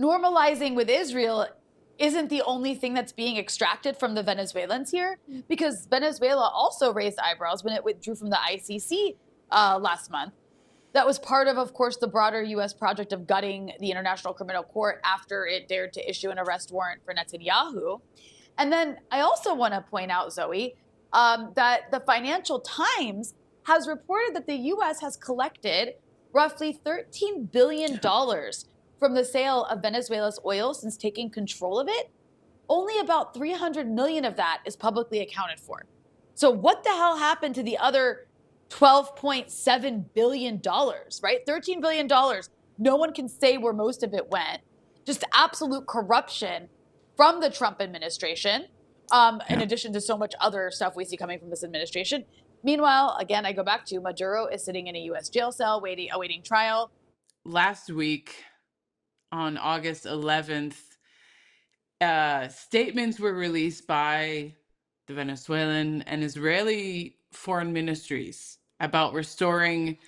normalizing with Israel isn't the only thing that's being extracted from the Venezuelans here, because Venezuela also raised eyebrows when it withdrew from the ICC last month. That was part of course, the broader U.S. project of gutting the International Criminal Court after it dared to issue an arrest warrant for Netanyahu. And then I also want to point out, Zoe, that the Financial Times has reported that the U.S. has collected roughly $13 billion from the sale of Venezuela's oil since taking control of it. Only about 300 million of that is publicly accounted for. So what the hell happened to the other $12.7 billion, right? $13 billion. No one can say where most of it went. Just absolute corruption from the Trump administration, in addition to so much other stuff we see coming from this administration. Meanwhile, again, I go back to Maduro is sitting in a U.S. jail cell awaiting trial. Last week, on August 11th, statements were released by the Venezuelan and Israeli foreign ministries about restoring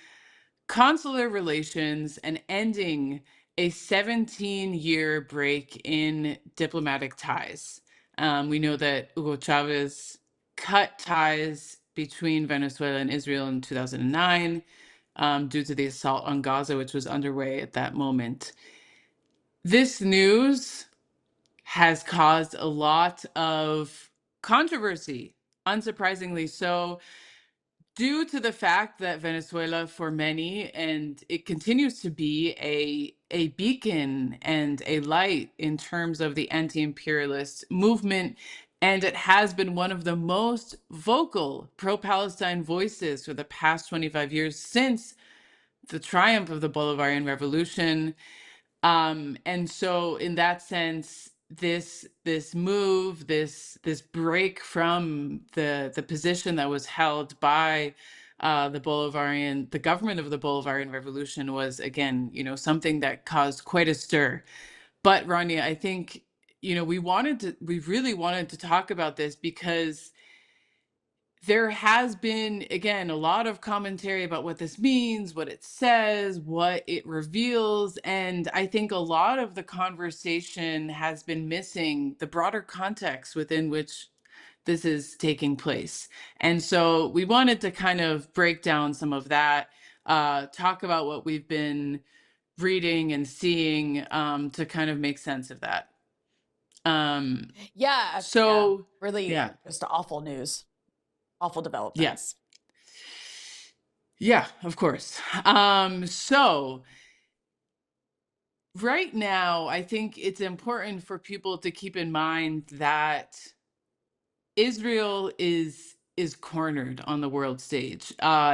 consular relations and ending a 17-year break in diplomatic ties. We know that Hugo Chávez cut ties between Venezuela and Israel in 2009 due to the assault on Gaza, which was underway at that moment. This news has caused a lot of controversy, unsurprisingly so, due to the fact that Venezuela, for many, and it continues to be a beacon and a light in terms of the anti-imperialist movement, and it has been one of the most vocal pro-Palestine voices for the past 25 years since the triumph of the Bolivarian Revolution. And so in that sense, this move, this break from the position that was held by the government of the Bolivarian Revolution was, again, something that caused quite a stir. But Rania, I think, we really wanted to talk about this because there has been, again, a lot of commentary about what this means, what it says, what it reveals. And I think a lot of the conversation has been missing the broader context within which this is taking place. And so we wanted to kind of break down some of that, talk about what we've been reading and seeing to kind of make sense of that. Really just awful news. Awful developments. Yeah, of course. So right now, I think it's important for people to keep in mind that Israel is cornered on the world stage.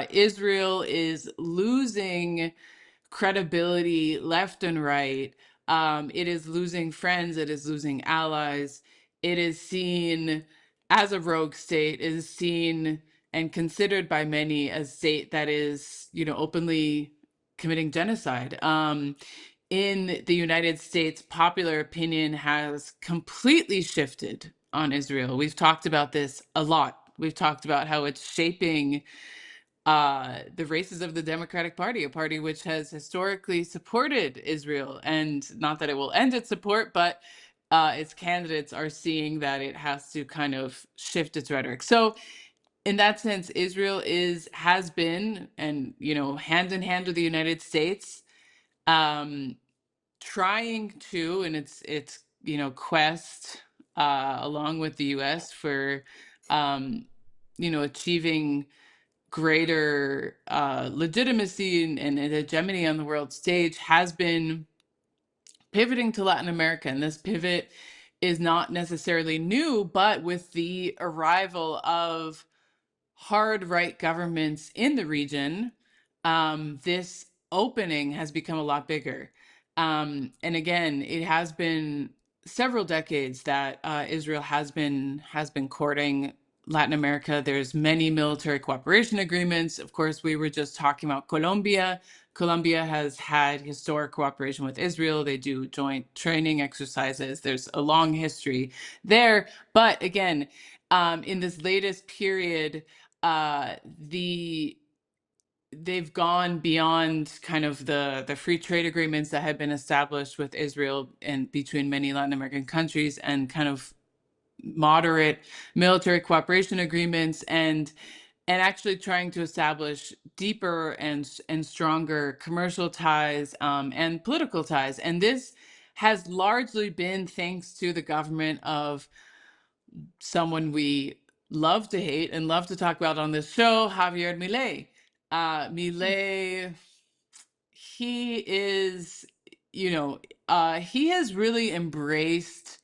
Israel is losing credibility left and right. It is losing friends. It is losing allies. It is seen as a rogue state. It is seen and considered by many as a state that is, openly committing genocide. In the United States, popular opinion has completely shifted on Israel. We've talked about this a lot. We've talked about how it's shaping the races of the Democratic Party, a party which has historically supported Israel, and not that it will end its support, but its candidates are seeing that it has to kind of shift its rhetoric. So in that sense, Israel has been, and hand in hand with the United States, trying to, in its quest, along with the U.S. for achieving greater legitimacy and hegemony on the world stage, has been pivoting to Latin America. And this pivot is not necessarily new, but with the arrival of hard right governments in the region, this opening has become a lot bigger. And again, it has been several decades that Israel has been courting Latin America. There's many military cooperation agreements. Of course, we were just talking about Colombia. Colombia has had historic cooperation with Israel. They do joint training exercises. There's a long history there. But again, in this latest period, the they've gone beyond kind of the free trade agreements that had been established with Israel and between many Latin American countries, and kind of moderate military cooperation agreements, and actually trying to establish deeper and stronger commercial ties, and political ties. And this has largely been thanks to the government of someone we love to hate and love to talk about on this show, Javier Milei. Milei, he is, he has really embraced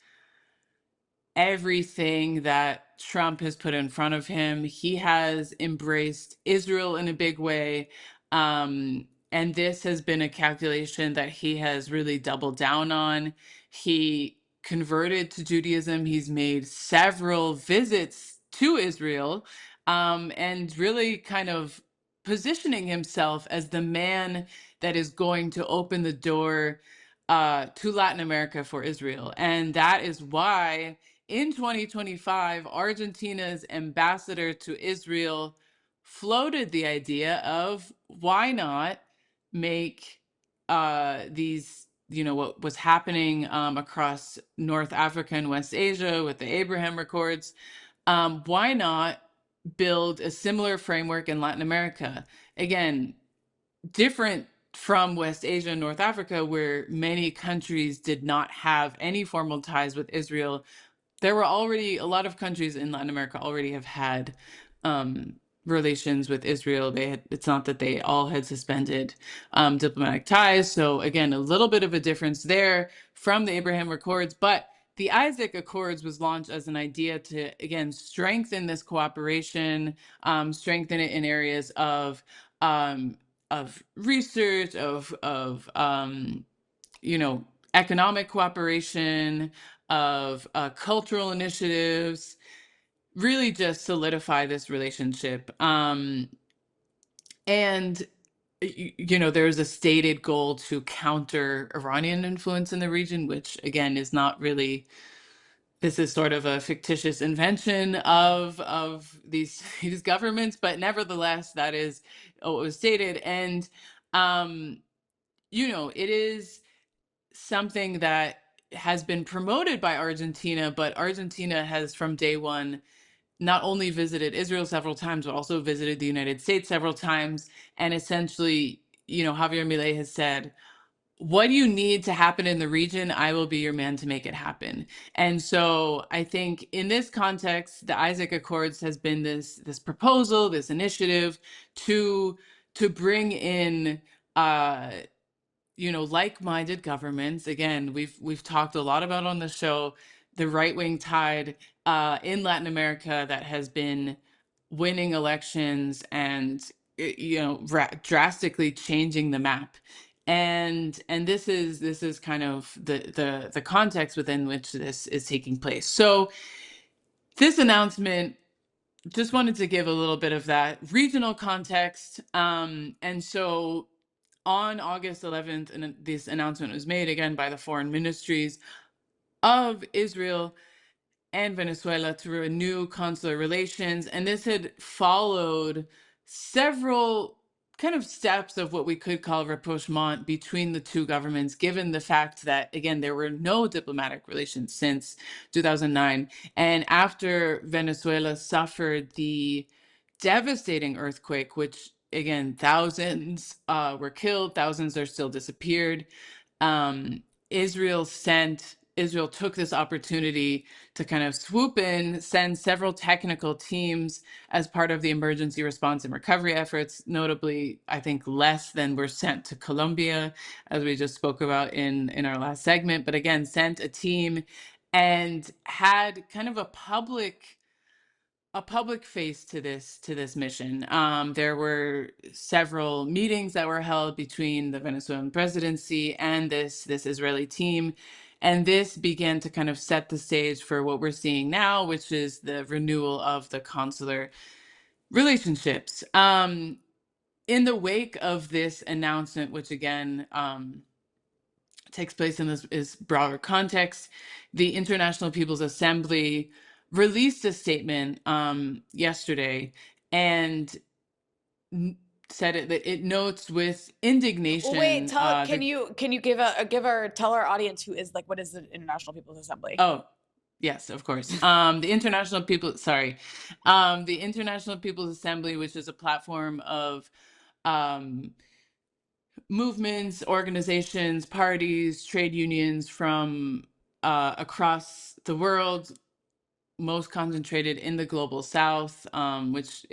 everything that Trump has put in front of him. He has embraced Israel in a big way. And this has been a calculation that he has really doubled down on. He converted to Judaism. He's made several visits to Israel, and really kind of positioning himself as the man that is going to open the door to Latin America for Israel. And that is why in 2025, Argentina's ambassador to Israel floated the idea of why not make these, what was happening across North Africa and West Asia with the Abraham Accords. Why not build a similar framework in Latin America? Again, different from West Asia and North Africa, where many countries did not have any formal ties with Israel. There were already a lot of countries in Latin America already have had relations with Israel. It's not that they all had suspended diplomatic ties. So again, a little bit of a difference there from the Abraham Accords, but the Isaac Accords was launched as an idea to, again, strengthen this cooperation, strengthen it in areas of research, economic cooperation, of cultural initiatives, really just solidify this relationship. And there's a stated goal to counter Iranian influence in the region, which again is not really. This is sort of a fictitious invention of these governments, but nevertheless, that is what was stated. And it is something that has been promoted by Argentina, but Argentina has from day one not only visited Israel several times, but also visited the United States several times. And essentially, Javier Milei has said, what do you need to happen in the region? I will be your man to make it happen. And so I think in this context, the Isaac Accords has been this proposal, this initiative to bring in like-minded governments. Again, we've talked a lot about on the show the right-wing tide in Latin America that has been winning elections and drastically changing the map. And this is kind of the context within which this is taking place. So this announcement, just wanted to give a little bit of that regional context. And so on August 11th, and this announcement was made again by the foreign ministries of Israel and Venezuela to renew consular relations. And this had followed several kind of steps of what we could call rapprochement between the two governments, given the fact that, again, there were no diplomatic relations since 2009. And after Venezuela suffered the devastating earthquake, which, again, thousands were killed, thousands are still disappeared. Israel took this opportunity to kind of swoop in, send several technical teams as part of the emergency response and recovery efforts. Notably, I think less than were sent to Colombia, as we just spoke about in our last segment, but again, sent a team and had kind of a public face to this mission. There were several meetings that were held between the Venezuelan presidency and this Israeli team, and this began to kind of set the stage for what we're seeing now, which is the renewal of the consular relationships. In the wake of this announcement, which again takes place in this broader context, the International People's Assembly released a statement yesterday, and said it that it notes with Well, wait, indignation. can you tell our audience who is like what is the International People's Assembly? Oh, yes, of course. The International People, sorry, the International People's Assembly, which is a platform of um, movements, organizations, parties, trade unions from across the world, most concentrated in the global South, which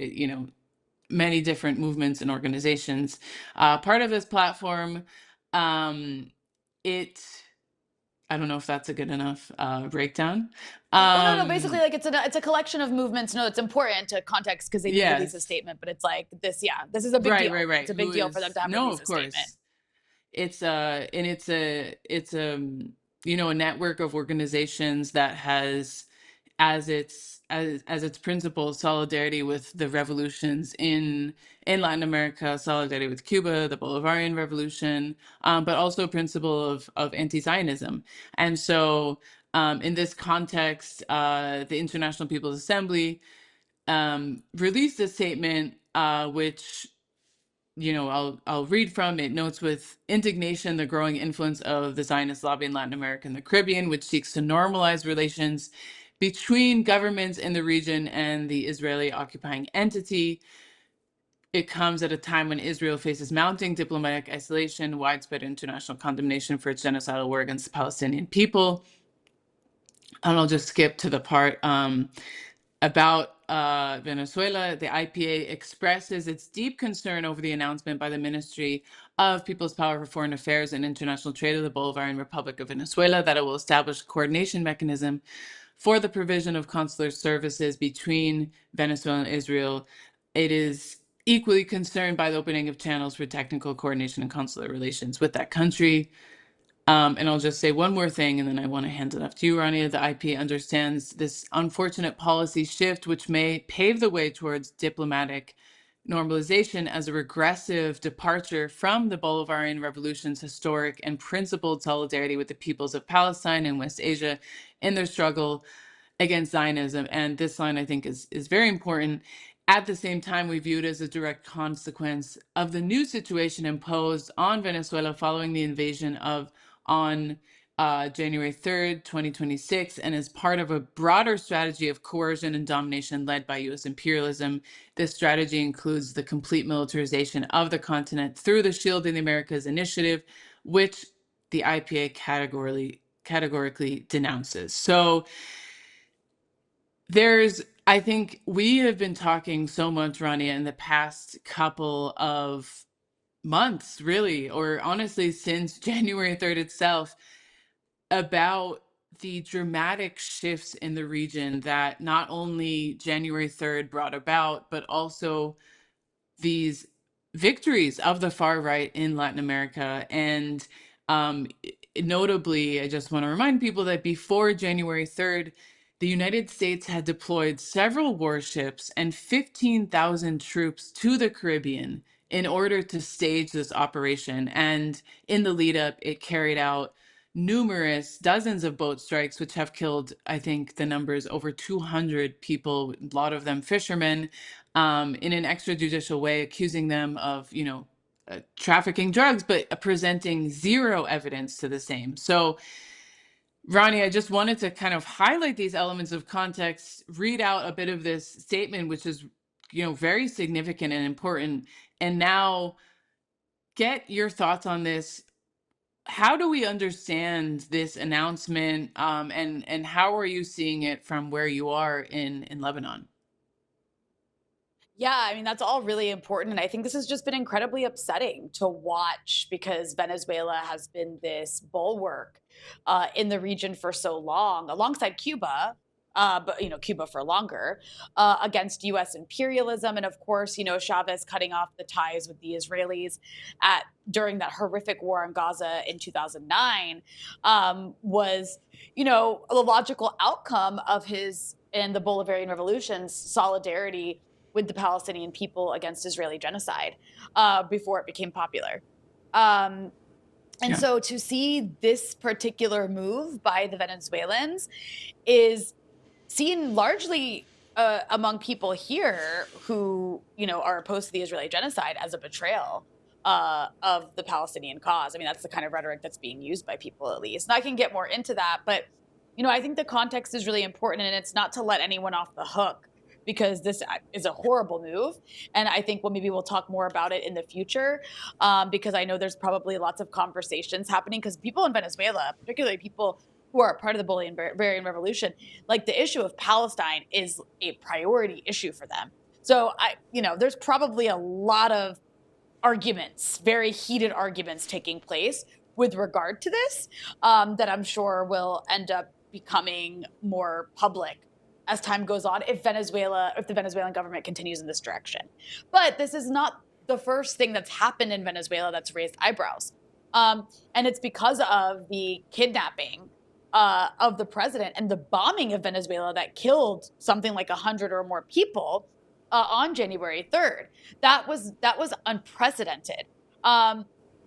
many different movements and organizations. Part of this platform, um, it I don't know if that's a good enough breakdown. Well, no. Basically, like it's a collection of movements. No, it's important to context because they did release a Yes. statement, but it's like this. Yeah, this is a big deal. Right. It's a big Who deal for them is to have no, released of a statement. course. It's a network of organizations that has as its principle solidarity with the revolutions in Latin America, solidarity with Cuba, the Bolivarian Revolution, but also principle of anti-Zionism. And so in this context, the International People's Assembly released a statement which I'll read from it. Notes with indignation the growing influence of the Zionist lobby in Latin America and the Caribbean, which seeks to normalize relations between governments in the region and the Israeli occupying entity. It comes at a time when Israel faces mounting diplomatic isolation, widespread international condemnation for its genocidal war against the Palestinian people. And I'll just skip to the part about Venezuela. The IPA expresses its deep concern over the announcement by the Ministry of People's Power for Foreign Affairs and International Trade of the Bolivarian Republic of Venezuela that it will establish a coordination mechanism for the provision of consular services between Venezuela and Israel. It is equally concerned by the opening of channels for technical coordination and consular relations with that country. And I'll just say one more thing, and then I want to hand it off to you, Rania. The IP understands this unfortunate policy shift, which may pave the way towards diplomatic normalization as a regressive departure from the Bolivarian Revolution's historic and principled solidarity with the peoples of Palestine and West Asia in their struggle against Zionism. And this line, I think, is very important. At the same time, we view it as a direct consequence of the new situation imposed on Venezuela following the invasion on January 3rd, 2026, and as part of a broader strategy of coercion and domination led by U.S. imperialism. This strategy includes the complete militarization of the continent through the Shielding the Americas initiative, which the IPA categorically denounces. So I think we have been talking so much, Rania, in the past couple of months, really, or honestly, since January 3rd itself, about the dramatic shifts in the region that not only January 3rd brought about, but also these victories of the far right in Latin America. And notably, I just want to remind people that before January 3rd, the United States had deployed several warships and 15,000 troops to the Caribbean in order to stage this operation. And in the lead up, it carried out dozens of boat strikes, which have killed, I think the numbers over 200 people, a lot of them fishermen, in an extrajudicial way, accusing them of, trafficking drugs, but presenting zero evidence to the same. So, Ronnie, I just wanted to kind of highlight these elements of context, read out a bit of this statement, which is, very significant and important, and now get your thoughts on this. How do we understand this announcement, and how are you seeing it from where you are in Lebanon? Yeah, I mean, that's all really important. And I think this has just been incredibly upsetting to watch because Venezuela has been this bulwark in the region for so long, alongside Cuba. But Cuba for longer against U.S. imperialism, and of course, Chavez cutting off the ties with the Israelis during that horrific war in Gaza in 2009 was, the logical outcome of his and the Bolivarian Revolution's solidarity with the Palestinian people against Israeli genocide before it became popular. And so to see this particular move by the Venezuelans is seen largely among people here who, are opposed to the Israeli genocide as a betrayal of the Palestinian cause. I mean, that's the kind of rhetoric that's being used by people, at least. And I can get more into that, but, I think the context is really important, and it's not to let anyone off the hook, because this is a horrible move. And I think maybe we'll talk more about it in the future, because I know there's probably lots of conversations happening, because people in Venezuela, particularly people who are part of the Bolivarian Revolution, like the issue of Palestine is a priority issue for them. So there's probably a lot of arguments, very heated arguments taking place with regard to this, that I'm sure will end up becoming more public as time goes on if the Venezuelan government continues in this direction. But this is not the first thing that's happened in Venezuela that's raised eyebrows. And it's because of the kidnapping of the president and the bombing of Venezuela that killed something like 100 or more people on January 3rd. That was unprecedented.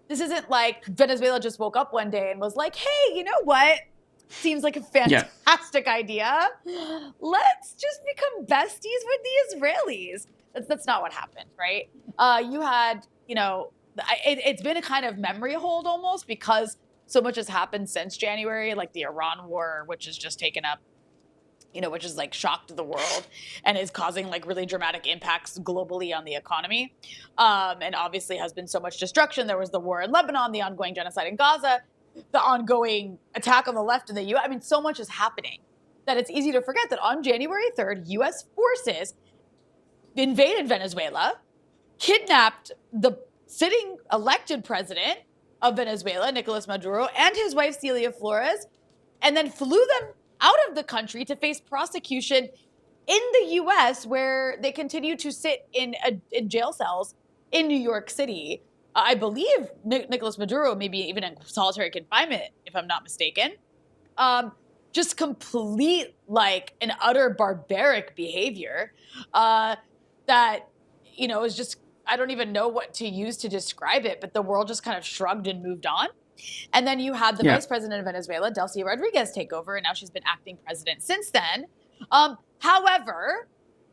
This isn't like Venezuela just woke up one day and was like, hey, you know what? Seems like a fantastic idea. Let's just become besties with the Israelis. That's not what happened, right? You had, it's been a kind of memory hold almost, because so much has happened since January, like the Iran war, which has just taken up, which has like shocked the world and is causing like really dramatic impacts globally on the economy. And obviously has been so much destruction. There was the war in Lebanon, the ongoing genocide in Gaza, the ongoing attack on the left in the U.S. I mean, so much is happening that it's easy to forget that on January 3rd, U.S. forces invaded Venezuela, kidnapped the sitting elected president of Venezuela, Nicolás Maduro, and his wife, Celia Flores, and then flew them out of the country to face prosecution in the U.S., where they continue to sit in jail cells in New York City. I believe Nicolás Maduro may be even in solitary confinement, if I'm not mistaken. Just complete, like, an utter barbaric behavior that, is just, I don't even know what to use to describe it, but the world just kind of shrugged and moved on. And then you had the vice president of Venezuela, Delcy Rodriguez, take over, and now she's been acting president since then. However,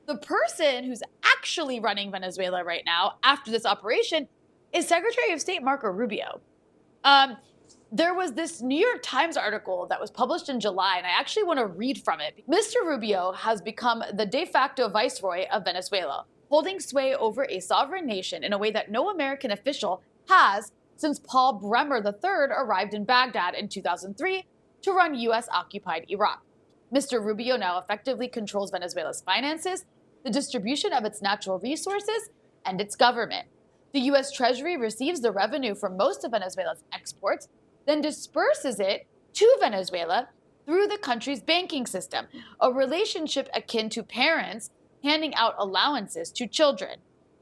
the person who's actually running Venezuela right now after this operation is Secretary of State Marco Rubio. There was this New York Times article that was published in July, and I actually want to read from it. Mr. Rubio has become the de facto viceroy of Venezuela, holding sway over a sovereign nation in a way that no American official has since Paul Bremer III arrived in Baghdad in 2003 to run U.S.-occupied Iraq. Mr. Rubio now effectively controls Venezuela's finances, the distribution of its natural resources, and its government. The U.S. Treasury receives the revenue from most of Venezuela's exports, then disperses it to Venezuela through the country's banking system, a relationship akin to parents handing out allowances to children.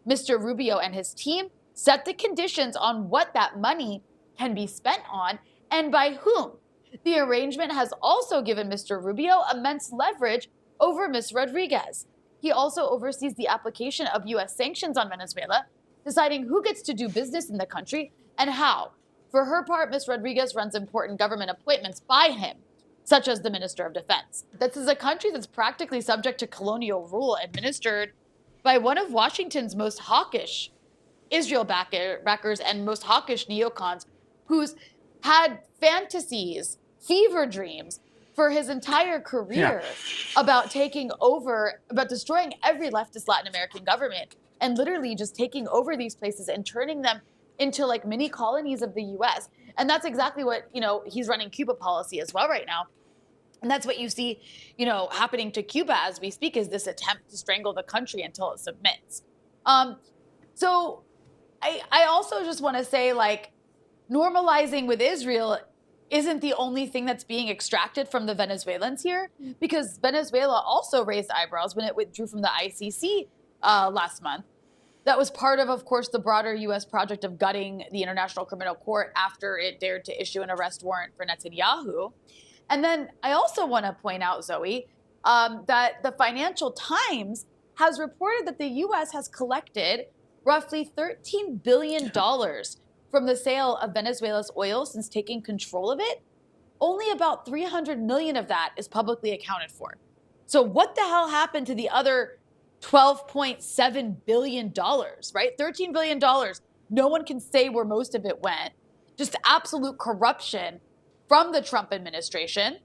Mr. Rubio and his team set the conditions on what that money can be spent on and by whom. The arrangement has also given Mr. Rubio immense leverage over Ms. Rodriguez. He also oversees the application of U.S. sanctions on Venezuela, deciding who gets to do business in the country and how. For her part, Ms. Rodriguez runs important government appointments by him, such as the Minister of Defense. This is a country that's practically subject to colonial rule, administered by one of Washington's most hawkish Israel backers and most hawkish neocons, who's had fantasies, fever dreams for his entire career about taking over, about destroying every leftist Latin American government and literally just taking over these places and turning them into like mini colonies of the US. And that's exactly what, he's running Cuba policy as well right now. And that's what you see, happening to Cuba as we speak, is this attempt to strangle the country until it submits. So I also just want to say, like, normalizing with Israel isn't the only thing that's being extracted from the Venezuelans here, because Venezuela also raised eyebrows when it withdrew from the ICC last month. That was part of course, the broader U.S. project of gutting the International Criminal Court after it dared to issue an arrest warrant for Netanyahu. And then I also want to point out, Zoe, that the Financial Times has reported that the U.S. has collected roughly $13 billion from the sale of Venezuela's oil since taking control of it. Only about $300 million of that is publicly accounted for. So what the hell happened to the other $12.7 billion, right? $13 billion. No one can say where most of it went. Just absolute corruption from the Trump administration,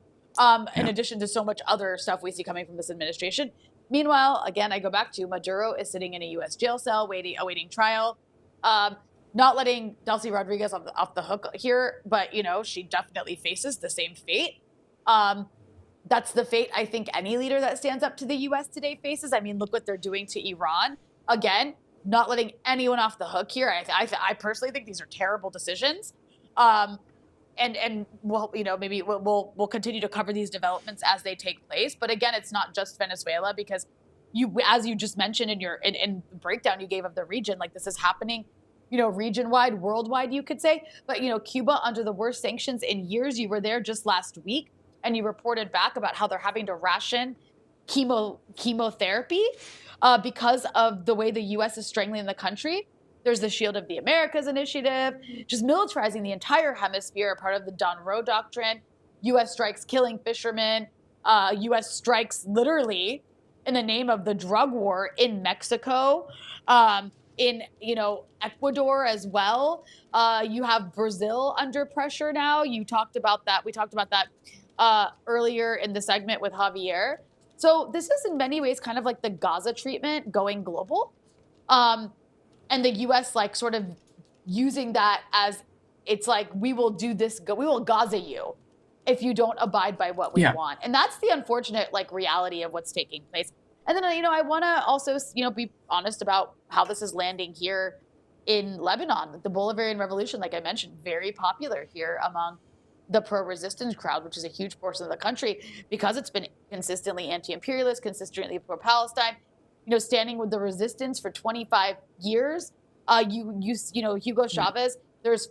in addition to so much other stuff we see coming from this administration. Meanwhile, again, I go back to Maduro is sitting in a U.S. jail cell awaiting trial. Not letting Delcy Rodriguez off the hook here, but, she definitely faces the same fate. That's the fate I think any leader that stands up to the U.S. today faces. I mean, look what they're doing to Iran. Again, not letting anyone off the hook here. I personally think these are terrible decisions. And well, maybe we'll continue to cover these developments as they take place. But again, it's not just Venezuela, because as you just mentioned in the breakdown you gave of the region, like this is happening, region-wide, worldwide, you could say. But, Cuba under the worst sanctions in years. You were there just last week, and you reported back about how they're having to ration chemotherapy because of the way the U.S. is strangling the country. There's the Shield of the Americas initiative, just militarizing the entire hemisphere, part of the Monroe Doctrine. U.S. strikes killing fishermen. U.S. strikes literally in the name of the drug war in Mexico, in Ecuador as well. You have Brazil under pressure now. You talked about that. We talked about that earlier in the segment with Javier. So this is in many ways kind of like the Gaza treatment going global. And the U.S. like sort of using that as it's like, we will do this, we will Gaza you if you don't abide by what we want. And that's the unfortunate like reality of what's taking place. And then, I want to also, be honest about how this is landing here in Lebanon. The Bolivarian Revolution, like I mentioned, very popular here among the pro-resistance crowd, which is a huge portion of the country, because it's been consistently anti-imperialist, consistently pro-Palestine, standing with the resistance for 25 years. Hugo Chávez, there's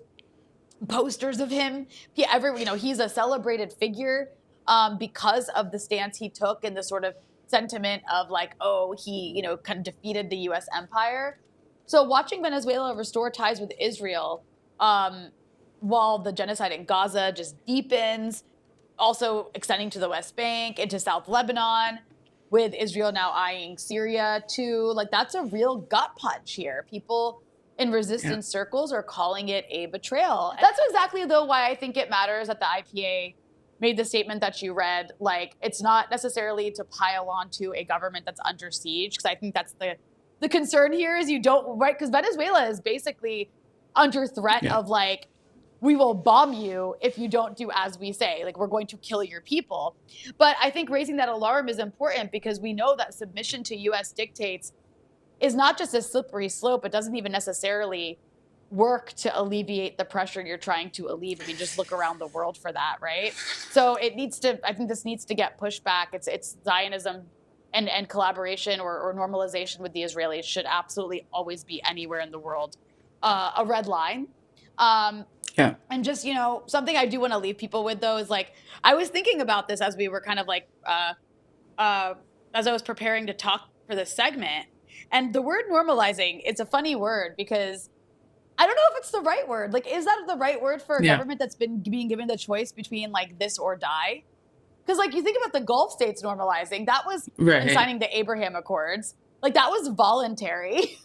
posters of him. He's a celebrated figure because of the stance he took and the sort of sentiment of like, he, kind of defeated the U.S. empire. So watching Venezuela restore ties with Israel while the genocide in Gaza just deepens, also extending to the West Bank, into South Lebanon, with Israel now eyeing Syria too. Like, that's a real gut punch here. People in resistance circles are calling it a betrayal. That's exactly, though, why I think it matters that the IPA made the statement that you read. Like, it's not necessarily to pile on to a government that's under siege, because I think that's the concern here is you don't, right? Because Venezuela is basically under threat of like, we will bomb you if you don't do as we say. Like, we're going to kill your people. But I think raising that alarm is important, because we know that submission to U.S. dictates is not just a slippery slope. It doesn't even necessarily work to alleviate the pressure you're trying to alleviate. I mean, just look around the world for that, right? So I think this needs to get pushed back. It's Zionism and collaboration or normalization with the Israelis should absolutely always be anywhere in the world a red line. And just, something I do want to leave people with, though, is like, I was thinking about this as we were kind of like, as I was preparing to talk for this segment. And the word normalizing, it's a funny word, because I don't know if it's the right word. Like, is that the right word for a government that's been being given the choice between like this or die? Because like, you think about the Gulf states normalizing, that was signing the Abraham Accords. Like, that was voluntary.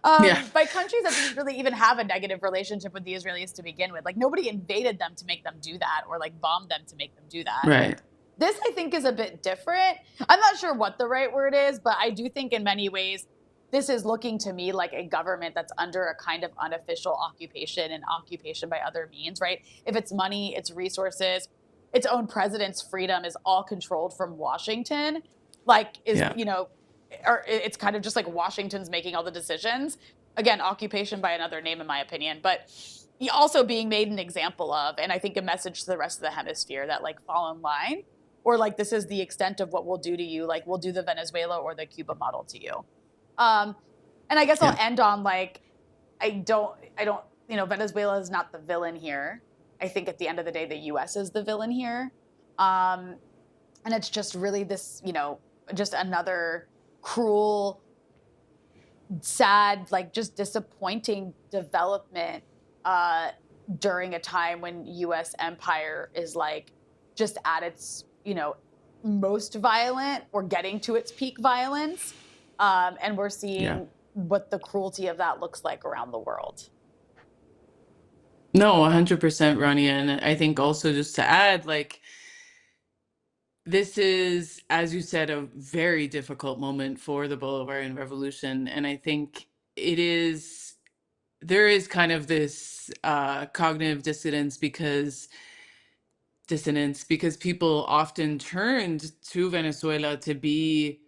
By countries that didn't really even have a negative relationship with the Israelis to begin with. Like, nobody invaded them to make them do that, or like bombed them to make them do that. Right. This, I think, is a bit different. I'm not sure what the right word is, but I do think in many ways this is looking to me like a government that's under a kind of unofficial occupation, and occupation by other means, right? If it's money, it's resources, its own president's freedom is all controlled from Washington. Like, or it's kind of just like Washington's making all the decisions. Again, occupation by another name, in my opinion, but also being made an example of, and I think a message to the rest of the hemisphere that like, fall in line, or like, this is the extent of what we'll do to you. Like, we'll do the Venezuela or the Cuba model to you. And I guess I'll end on like, I don't, Venezuela is not the villain here. I think at the end of the day, the U.S. is the villain here. And it's just really this, just another cruel, sad, like just disappointing development during a time when U.S. empire is like just at its, most violent or getting to its peak violence. And we're seeing what the cruelty of that looks like around the world. No, 100%, Rania. And I think also just to add, like, this is, as you said, a very difficult moment for the Bolivarian Revolution. And I think there is kind of this cognitive dissonance because people often turned to Venezuela to be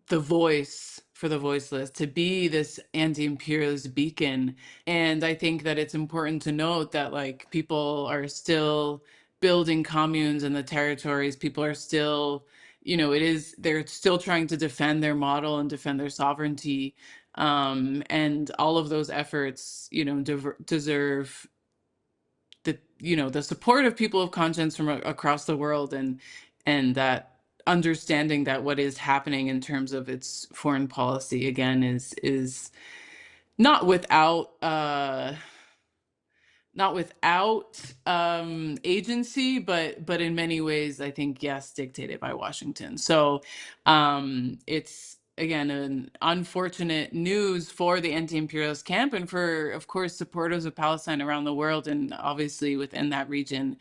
the voice for the voiceless, to be this anti-imperialist beacon. And I think that it's important to note that, like, people are still building communes in the territories. People are still, they're still trying to defend their model and defend their sovereignty. And all of those efforts, deserve the support of people of conscience from across the world, and that understanding that what is happening in terms of its foreign policy again is not without agency, but in many ways, I think, yes, dictated by Washington. So it's, again, an unfortunate news for the anti-imperialist camp and for, of course, supporters of Palestine around the world, and obviously within that region,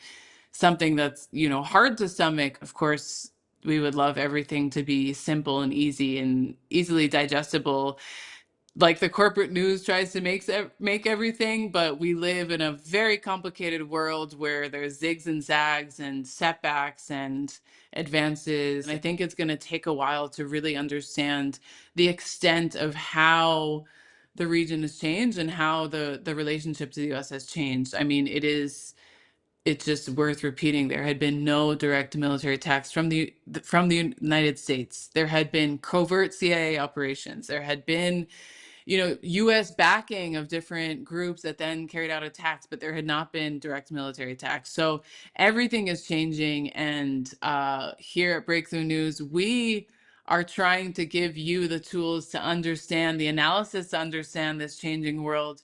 something that's, hard to stomach. Of course, we would love everything to be simple and easy and easily digestible, like the corporate news tries to make everything, but we live in a very complicated world where there's zigs and zags and setbacks and advances. And I think it's going to take a while to really understand the extent of how the region has changed and how the relationship to the US has changed. I mean, it's just worth repeating. There had been no direct military attacks from the United States. There had been covert CIA operations. There had been, US backing of different groups that then carried out attacks, but there had not been direct military attacks. So everything is changing. And here at Breakthrough News, we are trying to give you the tools to understand the analysis, to understand this changing world.